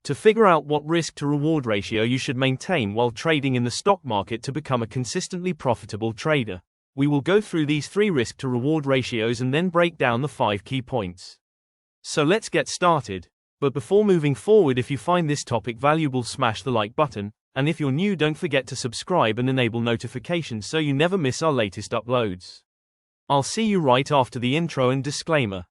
To figure out what risk to reward ratio you should maintain while trading in the stock market to become a consistently profitable trader, we will go through these 3 risk to reward ratios and then break down the 5 key points. So let's get started. But before moving forward, if you find this topic valuable, smash the like button, and if you're new, don't forget to subscribe and enable notifications so you never miss our latest uploads. I'll see you right after the intro and disclaimer.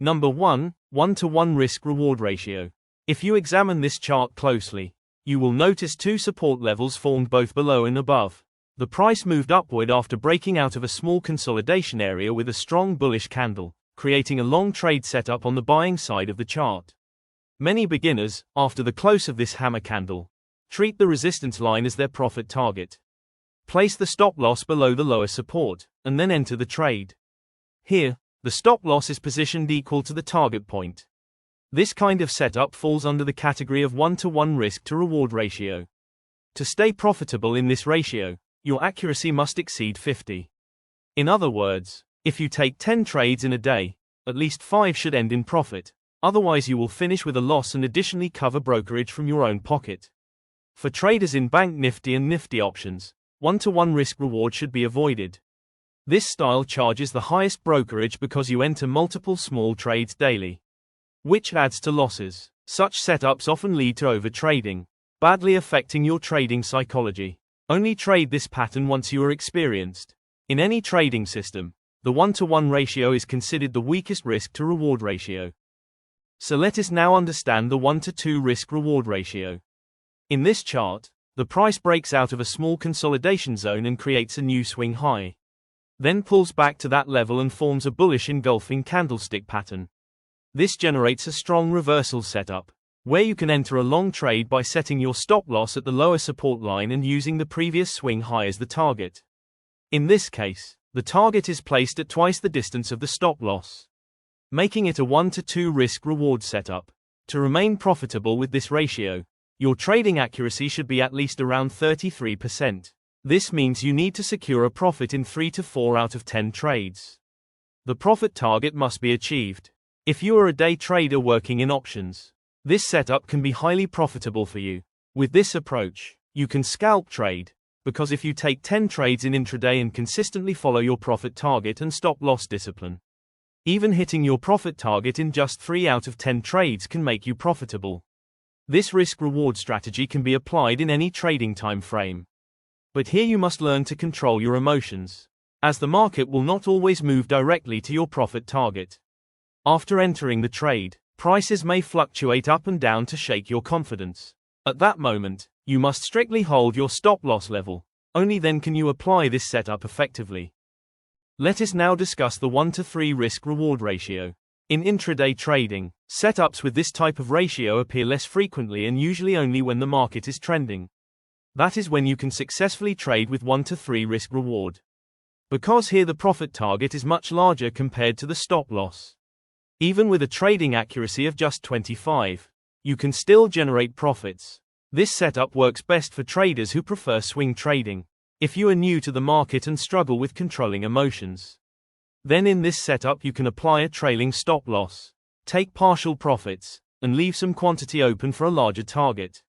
Number 1, 1-to-1 risk-reward ratio. If you examine this chart closely, you will notice 2 support levels formed both below and above. The price moved upward after breaking out of a small consolidation area with a strong bullish candle, creating a long trade setup on the buying side of the chart. Many beginners, after the close of this hammer candle, treat the resistance line as their profit target. Place the stop loss below the lower support, and then enter the trade. Here, the stop loss is positioned equal to the target point. This kind of setup falls under the category of 1-to-1 risk to reward ratio. To stay profitable in this ratio, your accuracy must exceed 50. In other words, if you take 10 trades in a day, at least 5 should end in profit, otherwise you will finish with a loss and additionally cover brokerage from your own pocket. For traders in Bank Nifty and Nifty options, 1-to-1 risk reward should be avoided. This style charges the highest brokerage because you enter multiple small trades daily, which adds to losses. Such setups often lead to overtrading, badly affecting your trading psychology. Only trade this pattern once you are experienced. In any trading system, the 1-to-1 ratio is considered the weakest risk to reward ratio. So let us now understand the 1-to-2 risk reward ratio. In this chart, the price breaks out of a small consolidation zone and creates a new swing high, then pulls back to that level and forms a bullish engulfing candlestick pattern. This generates a strong reversal setup, where you can enter a long trade by setting your stop loss at the lower support line and using the previous swing high as the target. In this case, the target is placed at twice the distance of the stop loss, making it a 1-to-2 risk-reward setup. To remain profitable with this ratio, your trading accuracy should be at least around 33%. This means you need to secure a profit in 3 to 4 out of 10 trades. The profit target must be achieved. If you are a day trader working in options, this setup can be highly profitable for you. With this approach, you can scalp trade, because if you take 10 trades in intraday and consistently follow your profit target and stop loss discipline, even hitting your profit target in just 3 out of 10 trades can make you profitable. This risk-reward strategy can be applied in any trading time frame. But here you must learn to control your emotions, as the market will not always move directly to your profit target. After entering the trade, prices may fluctuate up and down to shake your confidence. At that moment, you must strictly hold your stop loss level. Only then can you apply this setup effectively. Let us now discuss the 1-to-3 risk-reward ratio. In intraday trading, setups with this type of ratio appear less frequently and usually only when the market is trending. That is when you can successfully trade with 1-to-3 risk-reward, because here the profit target is much larger compared to the stop loss. Even with a trading accuracy of just 25, you can still generate profits. This setup works best for traders who prefer swing trading. If you are new to the market and struggle with controlling emotions, then in this setup you can apply a trailing stop loss, take partial profits, and leave some quantity open for a larger target.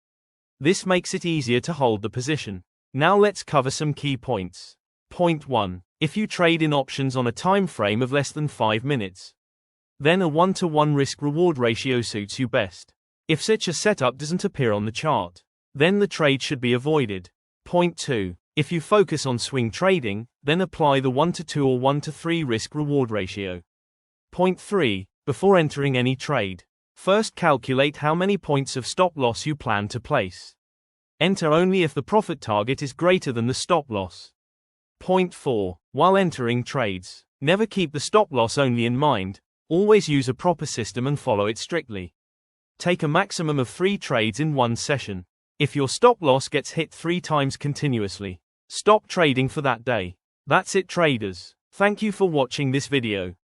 This makes it easier to hold the position. Now let's cover some key points. Point 1. If you trade in options on a time frame of less than 5 minutes, then a 1-to-1 risk-reward ratio suits you best. If such a setup doesn't appear on the chart, then the trade should be avoided. Point 2. If you focus on swing trading, then apply the 1-to-2 or 1-to-3 risk-reward ratio. Point 3. Before entering any trade, first calculate how many points of stop loss you plan to place. Enter only if the profit target is greater than the stop loss. Point 4. While entering trades, never keep the stop loss only in mind, always use a proper system and follow it strictly. Take a maximum of 3 trades in one session. If your stop loss gets hit 3 times continuously, stop trading for that day. That's it, traders. Thank you for watching this video.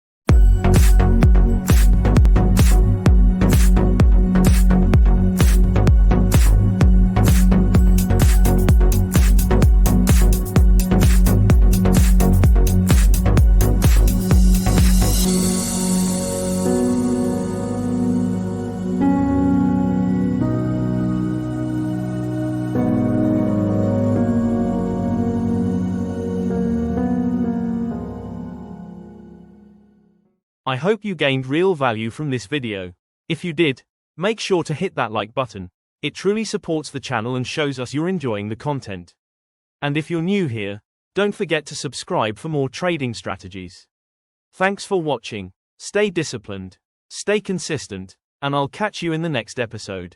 I hope you gained real value from this video. If you did, make sure to hit that like button. It truly supports the channel and shows us you're enjoying the content. And if you're new here, don't forget to subscribe for more trading strategies. Thanks for watching. Stay disciplined, stay consistent, and I'll catch you in the next episode.